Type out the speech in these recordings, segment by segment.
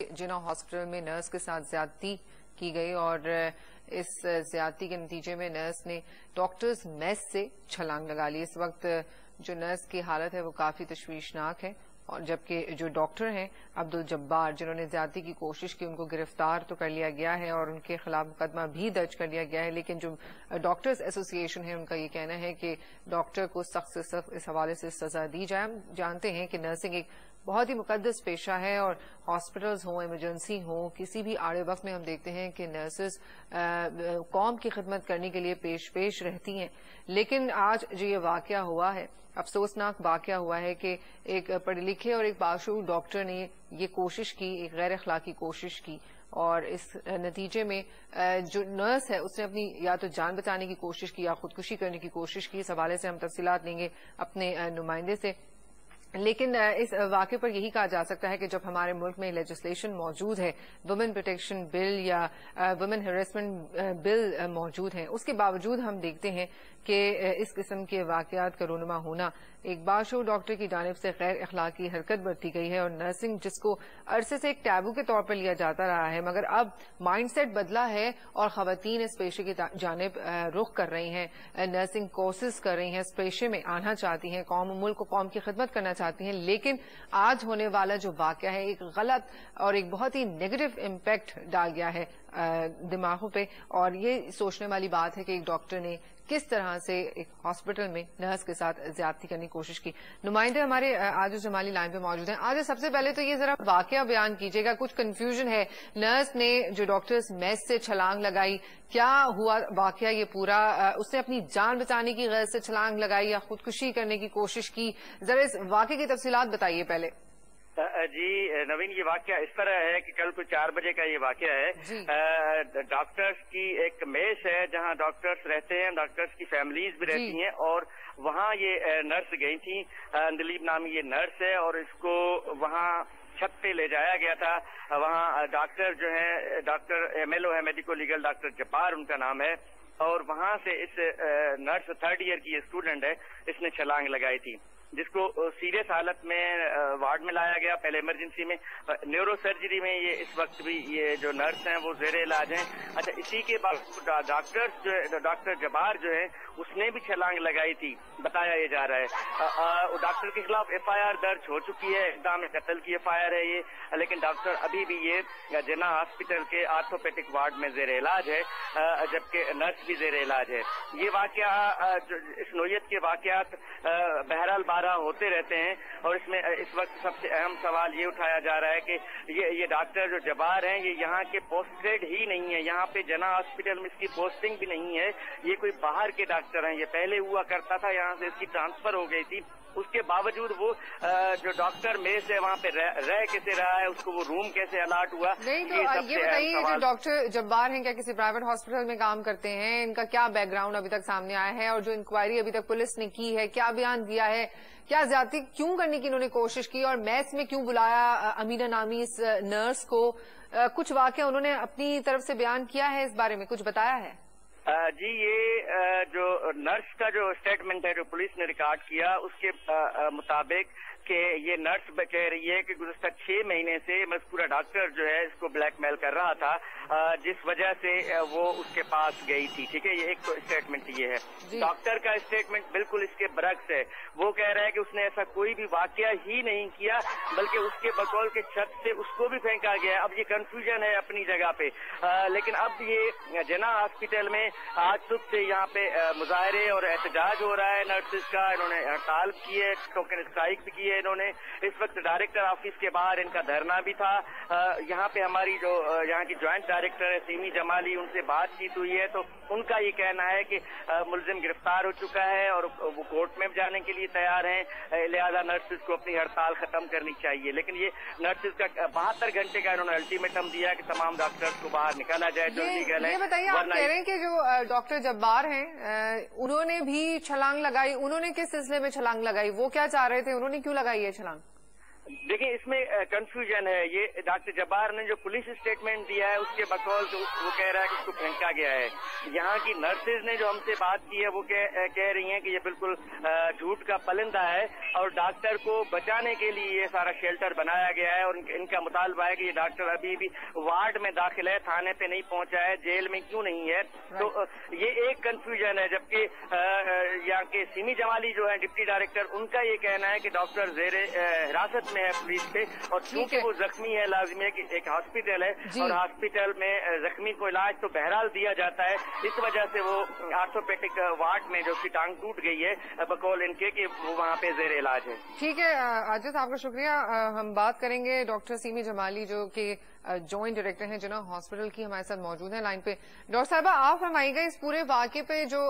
जिना hospital में nurse के साथ ज्यादती की गई और इस ज्यादती के नतीजे में नर्स ने डॉक्टर्स मेस से छलांग लगा ली। इस वक्त जो नर्स की हालत है वो काफी तशवीशनाक है और जबकि जो डॉक्टर हैं अब्दुल जब्बार जिन्होंने ज्यादती की कोशिश की उनको गिरफ्तार तो कर लिया गया है और उनके खिलाफ मुकदमा भी दर्ज कर लिया गया है, लेकिन जो डॉक्टर्स एसोसिएशन है उनका ये कहना है कि डॉक्टर को सख्त से सख्त इस हवाले से सजा दी जाए। हम जानते हैं कि नर्सिंग एक बहुत ही मुकद्दस पेशा है और हॉस्पिटल्स हों, इमरजेंसी हो, किसी भी आड़े वक्त में हम देखते हैं कि नर्सेस कौम की खिदमत करने के लिए पेश रहती हैं। लेकिन आज जो ये वाकया हुआ है, अफसोसनाक वाकया हुआ है कि एक पढ़े लिखे और एक बाशूर डॉक्टर ने ये कोशिश की, एक गैर अखलाकी कोशिश की और इस नतीजे में जो नर्स है उसने अपनी या तो जान बचाने की कोशिश की या खुदकुशी करने की कोशिश की। इस हवाले से हम तफसीलात लेंगे अपने नुमाइंदे से। लेकिन इस वाक़े पर यही कहा जा सकता है कि जब हमारे मुल्क में लेजिस्लेशन मौजूद है, वुमेन प्रोटेक्शन बिल या वुमेन हैरेसमेंट बिल मौजूद है, उसके बावजूद हम देखते हैं कि इस किस्म के वाक़यात का रूनुमा होना एक बाशूर डॉक्टर की जानिब से गैर अखलाकी हरकत बरती गई है और नर्सिंग जिसको अरसे से एक टैबू के तौर पर लिया जाता रहा है, मगर अब माइंडसेट बदला है और खवातीन इस पेशे की जानिब रुख कर रही हैं, नर्सिंग कोर्सेज कर रही हैं, इस पेशे में आना चाहती हैं, मुल्क को कौम की खिदमत करना चाहती हैं। लेकिन आज होने वाला जो वाक़या है एक गलत और एक बहुत ही नेगेटिव इम्पैक्ट डाल गया है दिमागों पे और ये सोचने वाली बात है कि एक डॉक्टर ने किस तरह से एक हॉस्पिटल में नर्स के साथ ज्यादती करने की कोशिश की। नुमाइंदे हमारे आजिज जमाली लाइन पे मौजूद हैं। आज सबसे पहले तो ये जरा वाकया बयान कीजिएगा, कुछ कंफ्यूजन है, नर्स ने जो डॉक्टर्स मेस से छलांग लगाई, क्या हुआ वाकया ये पूरा? उसने अपनी जान बचाने की गरज से छलांग लगाई या खुदकुशी करने की कोशिश की? जरा इस वाकये की तफसीलात बताइए पहले। जी नवीन, ये वाकया इस तरह है कि कल कुछ 4 बजे का ये वाकया है। डॉक्टर्स की एक मेस है जहां डॉक्टर्स रहते हैं, डॉक्टर्स की फैमिलीज भी रहती हैं और वहां ये नर्स गई थी, अंदलीब नामी ये नर्स है और इसको वहां छत पे ले जाया गया था। वहां डॉक्टर जो है डॉक्टर MLO है, मेडिको लीगल डॉक्टर जब्बार उनका नाम है और वहां से इस नर्स 3rd ईयर की स्टूडेंट है, इसने छलांग लगाई थी जिसको सीरियस हालत में वार्ड में लाया गया, पहले इमरजेंसी में, न्यूरो सर्जरी में ये इस वक्त भी ये जो नर्स हैं वो जेरे इलाज हैं। अच्छा, इसी के बाद डॉक्टर्स जो है, डॉक्टर जबार जो है उसने भी छलांग लगाई थी, बताया ये जा रहा है। डॉक्टर के खिलाफ FIR दर्ज हो चुकी है, इक़दाम कत्ल की FIR है ये, लेकिन डॉक्टर अभी भी ये जिना हॉस्पिटल के आर्थोपेडिक वार्ड में जेरे इलाज है, जबकि नर्स भी जेरे इलाज है। ये वाकया इस नोयत के वाकयात बहरहाल 12 होते रहते हैं और इसमें इस वक्त सबसे अहम सवाल ये उठाया जा रहा है कि ये डॉक्टर जो जबार हैं ये यहाँ के पोस्टेड ही नहीं है, यहाँ पे जना हॉस्पिटल में इसकी पोस्टिंग भी नहीं है, ये कोई बाहर के डॉक्टर हैं। ये पहले हुआ करता था, यहाँ से इसकी ट्रांसफर हो गई थी, उसके बावजूद वो जो डॉक्टर में से वहाँ पे रह कैसे रहा है, उसको वो रूम कैसे अलाट हुआ? नहीं तो ये बताइए, जो डॉक्टर जब्बार हैं क्या किसी प्राइवेट हॉस्पिटल में काम करते हैं? इनका क्या बैकग्राउंड अभी तक सामने आया है और जो इंक्वायरी अभी तक पुलिस ने की है, क्या बयान दिया है, क्या ज्यादती क्यों करने की इन्होंने कोशिश की और मैस में क्यों बुलाया अमीना नामी इस नर्स को? कुछ वाकया उन्होंने अपनी तरफ से बयान किया है, इस बारे में कुछ बताया है? जी, ये जो नर्स का जो स्टेटमेंट है जो पुलिस ने रिकॉर्ड किया उसके मुताबिक कि ये नर्स कह रही है कि गुज़श्ता 6 महीने से मज़कूरा डॉक्टर जो है इसको ब्लैकमेल कर रहा था, जिस वजह से वो उसके पास गई थी। ठीक है, ये एक तो स्टेटमेंट ये है। डॉक्टर का स्टेटमेंट बिल्कुल इसके बरक्स है, वो कह रहा है कि उसने ऐसा कोई भी वाकया ही नहीं किया, बल्कि उसके बकौल के छत से उसको भी फेंका गया। अब ये कंफ्यूजन है अपनी जगह पे, लेकिन अब ये जना हॉस्पिटल में आज सुबह से यहाँ पे मुजाहरे और एहतजाज हो रहा है नर्सिस का, इन्होंने हड़ताल की है, टोकन स्ट्राइक भी की है इन्होंने। इस वक्त डायरेक्टर ऑफिस के बाहर इनका धरना भी था। यहाँ पे हमारी जो यहाँ की ज्वाइंट डायरेक्टर है सीमी जमाली, उनसे बातचीत हुई है तो उनका ये कहना है कि मुलजिम गिरफ्तार हो चुका है और वो कोर्ट में जाने के लिए तैयार हैं, लिहाजा नर्सिस को अपनी हड़ताल खत्म करनी चाहिए। लेकिन ये नर्सिस का 72 घंटे का इन्होंने अल्टीमेटम दिया कि तमाम डॉक्टर्स को बाहर निकाला जाए जो लीगल है। ये बताइए, आप कह रहे हैं कि जो डॉक्टर जब्बार हैं उन्होंने भी छलांग लगाई, उन्होंने किस सिलसिले में छलांग लगाई, वो क्या चाह रहे थे, उन्होंने क्यों लगाई है छलांग? देखिए, इसमें कंफ्यूजन है। ये डॉक्टर जब्बार ने जो पुलिस स्टेटमेंट दिया है उसके बकौल तो वो कह रहा है कि उसको फेंका गया है। यहाँ की नर्सेज ने जो हमसे बात की है वो कह रही हैं कि ये बिल्कुल झूठ का पलिंदा है और डॉक्टर को बचाने के लिए ये सारा शेल्टर बनाया गया है और इनका मुतालबा है कि ये डॉक्टर अभी भी वार्ड में दाखिल है, थाने पे नहीं पहुंचा है, जेल में क्यों नहीं है। तो ये एक कंफ्यूजन है। जबकि यहाँ के सिमी जमाली जो है डिप्टी डायरेक्टर, उनका ये कहना है कि डॉक्टर जेरे हिरासत में है पुलिस से और क्योंकि वो जख्मी है, लाजिमी है कि एक हॉस्पिटल है और हॉस्पिटल में जख्मी को इलाज तो बहरहाल दिया जाता है। इस वजह से वो ऑर्थोपेडिक वार्ड में जो उसकी टांग टूट गई है बकौल इनके कि वो वहाँ पे जेर इलाज है। ठीक है आजिज, आपका शुक्रिया। हम बात करेंगे डॉक्टर सिमी जमाली जो कि जॉइंट डायरेक्टर हैं जिन्ना हॉस्पिटल की, हमारे साथ मौजूद हैं लाइन पे। डॉक्टर साहबा, आप फरमाइएगा इस पूरे वाक़े पे जो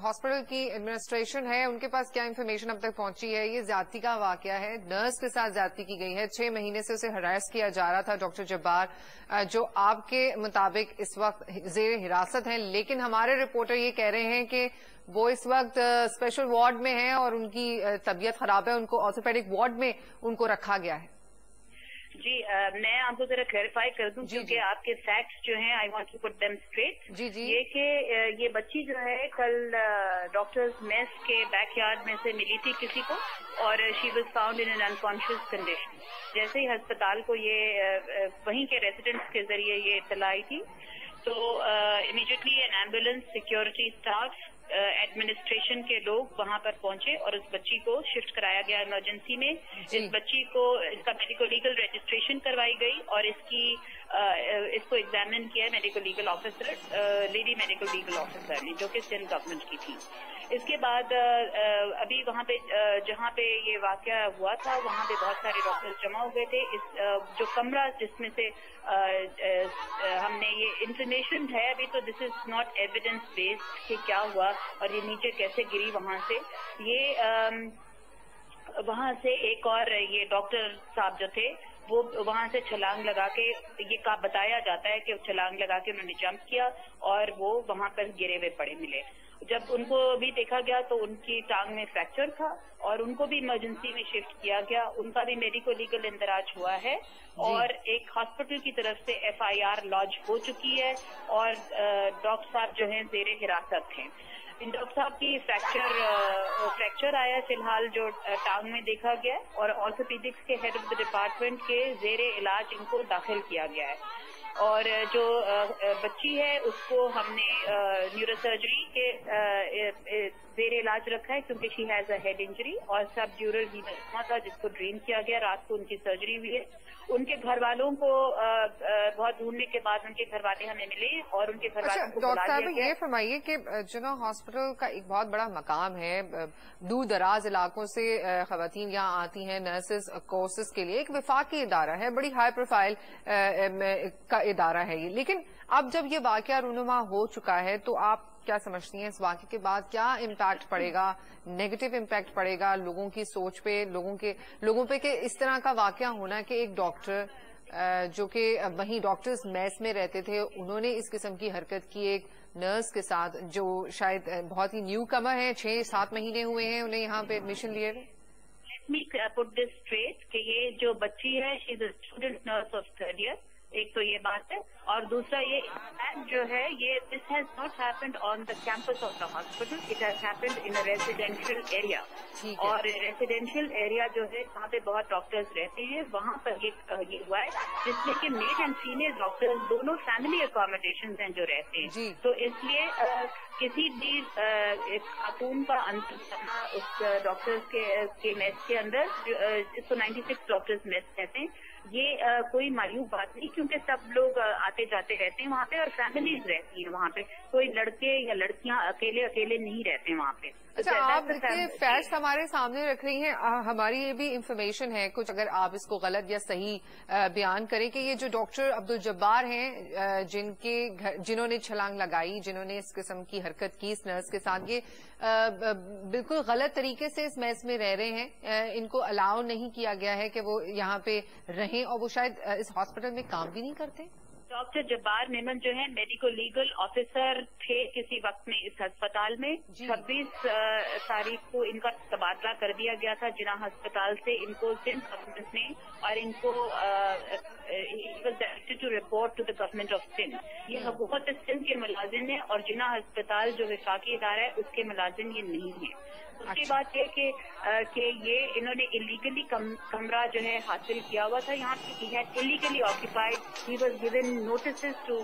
हॉस्पिटल की एडमिनिस्ट्रेशन है उनके पास क्या इन्फॉर्मेशन अब तक पहुंची है? ये ज्यादती का वाकया है, नर्स के साथ ज्यादती की गई है, 6 महीने से उसे हरास किया जा रहा था डॉक्टर जब्बार, जो आपके मुताबिक इस वक्त जेर हिरासत है, लेकिन हमारे रिपोर्टर ये कह रहे हैं कि वो इस वक्त स्पेशल वार्ड में है और उनकी तबीयत खराब है, उनको ऑर्थोपेडिक वार्ड में उनको रखा गया है। जी, मैं आपको जरा क्लैरिफाई कर दूं क्योंकि आपके फैक्ट्स जो हैं I want to put them straight. ये कि ये बच्ची जो है कल डॉक्टर्स मेस के बैकयार्ड में से मिली थी किसी को और she was found in an unconscious condition. जैसे ही अस्पताल को ये वहीं के रेसिडेंट्स के जरिए ये इत्तला आई थी तो immediately N ambulance, security staff, administration के लोग वहां पर पहुंचे और उस बच्ची को शिफ्ट कराया गया इमरजेंसी में। इस बच्ची को इसका मेडिको लीगल रजिस्ट्रेशन करवाई गई और इसको एग्जामिन किया medical legal officer, lady medical legal officer ने, जो कि सिंध गवर्नमेंट की थी। इसके बाद अभी वहाँ पे जहाँ पे ये वाकया हुआ था वहाँ पे बहुत सारे डॉक्टर्स जमा हो गए थे। इस जो कमरा जिसमें से हमने ये इंफॉर्मेशन है अभी तो this is not evidence based कि क्या हुआ और ये नीचे कैसे गिरी वहाँ से। ये वहाँ से एक और ये डॉक्टर साहब जो थे वो वहाँ से छलांग लगा के, ये का बताया जाता है कि छलांग लगा के उन्होंने जंप किया और वो वहाँ पर गिरे हुए पड़े मिले। जब उनको भी देखा गया तो उनकी टांग में फ्रैक्चर था और उनको भी इमरजेंसी में शिफ्ट किया गया। उनका भी मेडिको लीगल इंदराज हुआ है और एक हॉस्पिटल की तरफ से FIR लॉन्च हो चुकी है और डॉक्टर साहब जो हैं जेरे हिरासत हैं। इन डॉक्टर साहब की फ्रैक्चर आया फिलहाल जो टांग में देखा गया और ऑर्थोपेडिक्स के हेड ऑफ द डिपार्टमेंट के जेरे इलाज इनको दाखिल किया गया है। और जो बच्ची है उसको हमने न्यूरोसर्जरी के जेर इलाज रखा है क्योंकि she has a head injury और सब ड्यूरल हीमोग्लोबिन था जिसको ड्रेन किया गया। रात को उनकी सर्जरी हुई है। उनके घर वालों को बहुत ढूंढने के बाद उनके घर वाले हमें मिले और उनके घर वालों को डॉक्टर साहब ये फरमाइए कि जिना हॉस्पिटल का एक बहुत बड़ा मकाम है, दूर दराज इलाकों से खवातीन यहाँ आती हैं नर्सेज कोर्सेज के लिए, एक वफाकी इदारा है, बड़ी हाई प्रोफाइल का इदारा है ये, लेकिन अब जब ये वाकया रूनुमा हो चुका है तो आप क्या समझती हैं इस वाक़े के बाद क्या इम्पैक्ट पड़ेगा, नेगेटिव इम्पैक्ट पड़ेगा लोगों की सोच पे, लोगों पे कि इस तरह का वाकया होना कि एक डॉक्टर जो कि वहीं डॉक्टर्स मेस में रहते थे उन्होंने इस किस्म की हरकत की एक नर्स के साथ जो शायद बहुत ही न्यू कमर है, 6-7 महीने हुए हैं उन्हें यहाँ पे एडमिशन लिए हुए। Let me put this straight कि ये जो बच्ची है she is a student nurse of 3rd year. एक तो ये बात है और दूसरा ये जो है ये this has not happened on the campus of the hospital, it has happened in a residential area. और रेजिडेंशियल एरिया जो है वहाँ पे बहुत डॉक्टर्स रहते हैं, वहाँ पर ये हुआ है जिसमें कि मेल एंड फीमेल डॉक्टर्स दोनों फैमिली अकोमोडेशन हैं जो रहते हैं। तो इसलिए किसी भी खातून का अंत करना उस डॉक्टर्स के मेस के अंदर, जिसको 96 डॉक्टर्स मेस कहते हैं, ये कोई मायूस बात नहीं क्योंकि सब लोग आते जाते रहते हैं वहाँ पे और फैमिलीज रहती हैं वहाँ पे। कोई लड़के या लड़कियां अकेले नहीं रहते वहाँ पे। अच्छा, आप देखिए फैक्ट्स हमारे सामने रख रही हैं, हमारी ये भी इंफॉर्मेशन है कुछ, अगर आप इसको गलत या सही बयान करें कि ये जो डॉक्टर अब्दुल जब्बार हैं जिन्होंने छलांग लगाई, जिन्होंने इस किस्म की हरकत की इस नर्स के साथ, ये बिल्कुल गलत तरीके से इस मेस में रह रहे हैं, इनको अलाउ नहीं किया गया है कि वो यहाँ पे रहें और वो शायद इस हॉस्पिटल में काम भी नहीं करते। डॉक्टर जब्बार मेमन जो है मेडिकल लीगल ऑफिसर थे किसी वक्त में इस अस्पताल में। 26 तारीख को इनका तबादला कर दिया गया था जिना अस्पताल से। इनको सिंध गवर्नमेंट ने और इनको directed to report to the government of Sindh. ये हुकूमत सिंध के मुलाजिम है और जिना अस्पताल जो वफाकी इदारा है उसके मुलाजिम ये नहीं है। उसके बाद ये कि ये इन्होंने इलीगली कमरा जो है हासिल किया हुआ था यहाँ पे। Illegally occupied, he was given notice to